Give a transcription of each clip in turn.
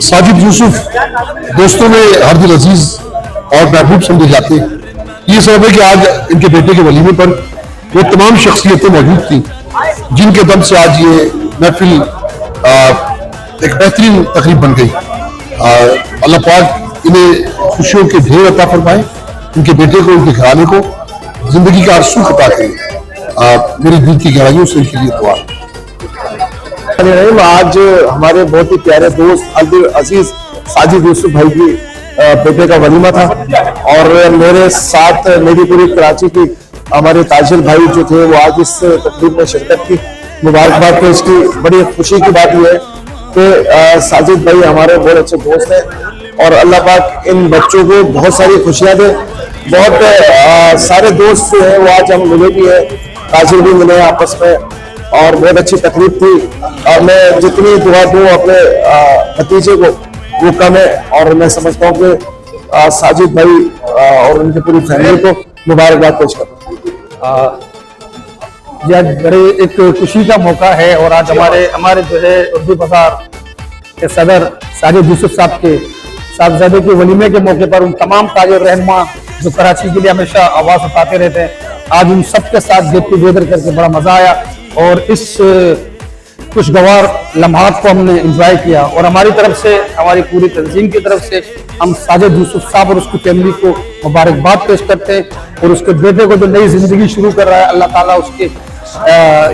साजिद यूसुफ दोस्तों में हार्दिल अजीज और महबूब समझे जाते हैं। ये सब है कि आज इनके बेटे के वलीमे पर वो तमाम शख्सियतें मौजूद थी जिनके दम से आज ये महफिल एक बेहतरीन तकरीब बन गई। अल्लाह पाक इन्हें खुशियों के ढेर अता फरमाए, इनके बेटे को, इनके घराने को जिंदगी का सुख अता करे। मेरी दिल की गहराइयों से इनके लिए दुआ। आज हमारे बहुत ही प्यारे दोस्त अब्दुल अजीज साजिद यूसुफ भाई की बेटे का वलीमा था और मेरे साथ मेरी पूरी कराची की हमारे ताजिर भाई जो थे वो आज इस तकरीब में शिरकत की। मुबारकबाद पेश की। बड़ी खुशी की बात यह है कि साजिद भाई हमारे बहुत अच्छे दोस्त हैं और अल्लाह पाक इन बच्चों को बहुत सारी खुशियां दे। बहुत सारे दोस्त जो है वो आज हम मिले भी है, ताजिर भी मिले आपस में और बहुत अच्छी तकलीफ थी। और मैं जितनी दुआ दूं अपने भतीजे को वो कम है और मैं समझता हूँ कि साजिद भाई और उनकी पूरी फैमिली को मुबारकबाद पेश करता हूँ। आज बड़े एक खुशी का मौका है और आज हमारे जो है उर्दू बाजार के सदर साजिद यूसुफ साहब के साहबजादे के वलीमे के मौके पर उन तमाम ताजिर रहनुमा जो कराची के लिए हमेशा आवाज उठाते रहते हैं, आज उन सबके साथ गेट टुगेदर करके बड़ा मजा आया और इस खुशगवार लम्हात को हमने एंजॉय किया। और हमारी तरफ से, हमारी पूरी तंजीम की तरफ से हम साजिद यूसुफ साहब और उसकी फैमिली को मुबारकबाद पेश करते हैं और उसके बेटे को जो नई जिंदगी शुरू कर रहा है, अल्लाह ताला उसके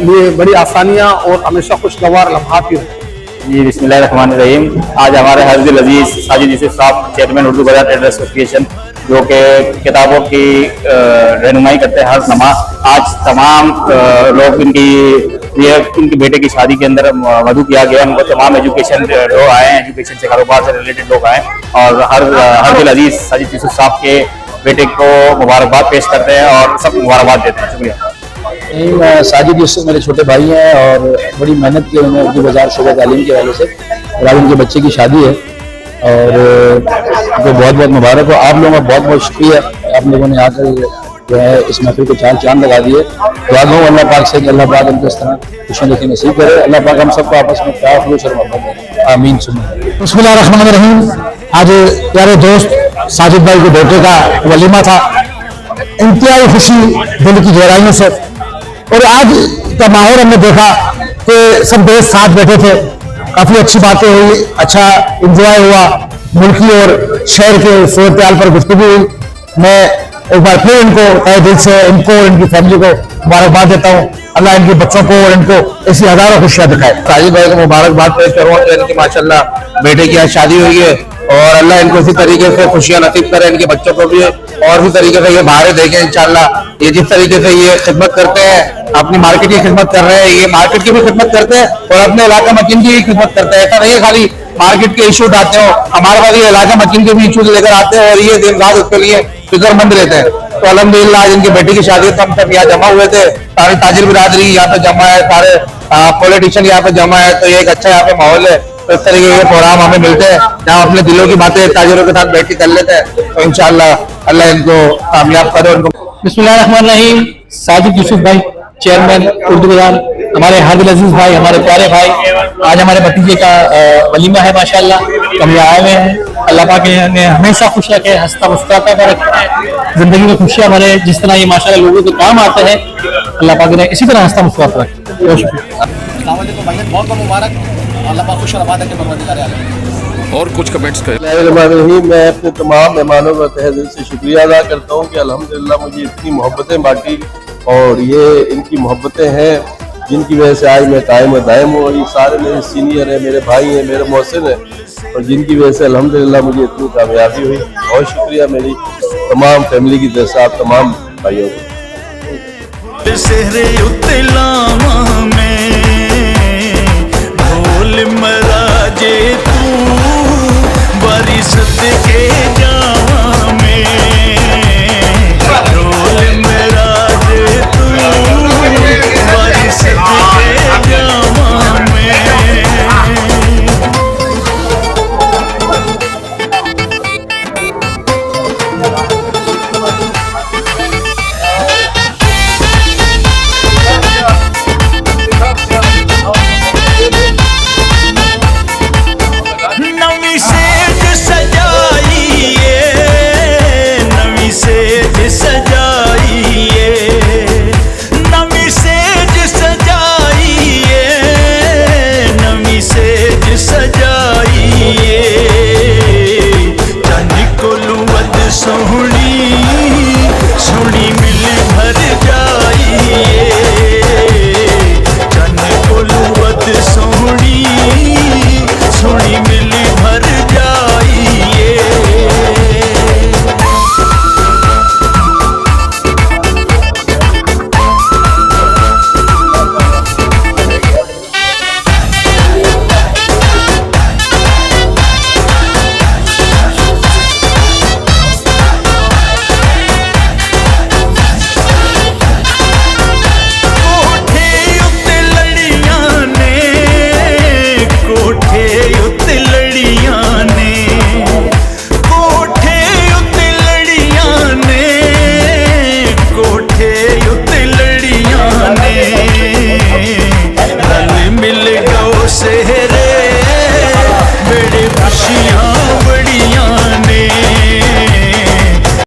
लिए बड़ी आसानियां और हमेशा खुशगवार लम्हात ही रहे। जी बिस्मिल्लाहिर्रहमानिर्रहीम। आज हमारे हाजिर अजीज साजिद यूसुफ साहब चेयरमैन उर्दू बाजार ट्रेडर्स एसोसिएशन जो कि किताबों की रहनुमाई करते हैं हर नमा, आज तमाम लोग इनके बेटे की शादी के अंदर मदू किया गया। उनको तमाम एजुकेशन लोग आए हैं, एजुकेशन से कारोबार से रिलेटेड लोग आए और हर अजीज साजिद यूसुफ साहब के बेटे को मुबारकबाद पेश करते हैं और सब मुबारकबाद देते हैं। शुक्रिया। साजिद यूसुफ मेरे छोटे भाई हैं और बड़ी मेहनत की उन्होंने उर्दू बाजार शोबा तालीम के हवाले से और आज उनके बच्चे की शादी है और उनको बहुत बहुत मुबारक हो। आप लोगों का बहुत बहुत शुक्रिया, आप लोगों ने आकर जो है इस महफिल को चार चांद लगा दिए। दुआ दो अल्लाह पाक से कि अल्लाह पाक उनको इस तरह खुशियाँ देखने नसीब करे। अल्लाह पाक हम सबको आपस में प्यार खलूस और मोहब्बत आमीन। बिस्मिल्लाहिर्रहमानिर्रहीम। आज प्यारे दोस्त साजिद भाई के बेटे का वलीमा था, इंतहाई खुशी दिल की गहराइयों से। और आज का माहौल हमने देखा कि सब दोस्त साथ बैठे थे, काफी अच्छी बातें हुई, अच्छा एंजॉय हुआ, मुल्की और शहर के सूरत-ए-हाल पर गुफ्तगू हुई। मैं एक बार फिर इनको तहे दिल से इनको और इनकी फैमिली को मुबारकबाद देता हूँ। अल्लाह इनके बच्चों को और इनको ऐसी हजारों खुशियां दिखाए। साजिद भाई को मुबारकबाद पेश करूँ कि इनकी माशाल्लाह बेटे की आज शादी हुई है और अल्लाह इनको इसी तरीके से खुशियां नसीब करे, इनके बच्चों को भी और भी तरीके से ये बाहर देखें इंशाल्लाह। ये जिस तरीके से ये खिदमत करते हैं, अपनी मार्केट की खिदमत कर रहे हैं, ये मार्केट की भी खिदमत करते हैं और अपने इलाका मकीन की भी खिदमत करते हैं। ऐसा नहीं है खाली मार्केट के इशू आते हो, हमारे पास ये इलाका मकीन के भी इशूज लेकर आते हैं और ये दिन रात उसके लिए फिक्रमंद रहते हैं। तो अल्हम्दुलिल्लाह आज इनके बेटे की शादी तो हम सब यहाँ जमा हुए थे, सारे ताजिर बिरादरी यहाँ पे जमा है, सारे पॉलिटिशियन यहाँ पे जमा है, तो ये एक अच्छा यहाँ पे माहौल है। तो इस तरीके के प्रोग्राम हमें मिलते हैं जहाँ अपने दिलों की बातें ताजिरों के साथ बैठ के कर लेते हैं, तो इंशाअल्लाह अल्लाह इनको कामयाब करे। उनको बिस्मिल्लाहिर्रहमानिर्रहीम। साजिद यूसुफ भाई चेयरमैन उर्दू बाजार, हमारे हादिल अजीज भाई, हमारे प्यारे भाई, आज हमारे भतीजे का वलीमा है माशाल्लाह, कभी आए हुए हैं। अल्लाह पाक ने हमेशा खुश रखे, हंसता मुस्कुराता कर रखे, जिंदगी में खुशियां भरे। जिस तरह ये माशाल्लाह लोगों के काम आते हैं, अल्लाह पाक ने इसी तरह हंसता मुस्कुराता रखे। बहुत शुक्रिया। बहुत बहुत मुबारक, अल्लाह पाक खुश रवाद के परवरदिगार आलम। और कुछ कमेंट्स करें। मैं अपने तमाम मेहमानों का तहे दिल से शुक्रिया अदा करता हूँ कि अल्हम्दुलिल्लाह मुझे इतनी मोहब्बतें बांटी और ये इनकी मोहब्बतें हैं जिनकी वजह से आज मैं कायम दायम हूँ। ये सारे मेरे सीनियर हैं, मेरे भाई हैं, मेरे मोहसिन हैं और जिनकी वजह से अल्हम्दुलिल्लाह मुझे इतनी कामयाबी हुई। बहुत शुक्रिया मेरी तमाम फैमिली की तरफ से आप तमाम भाइयों को। सोहनी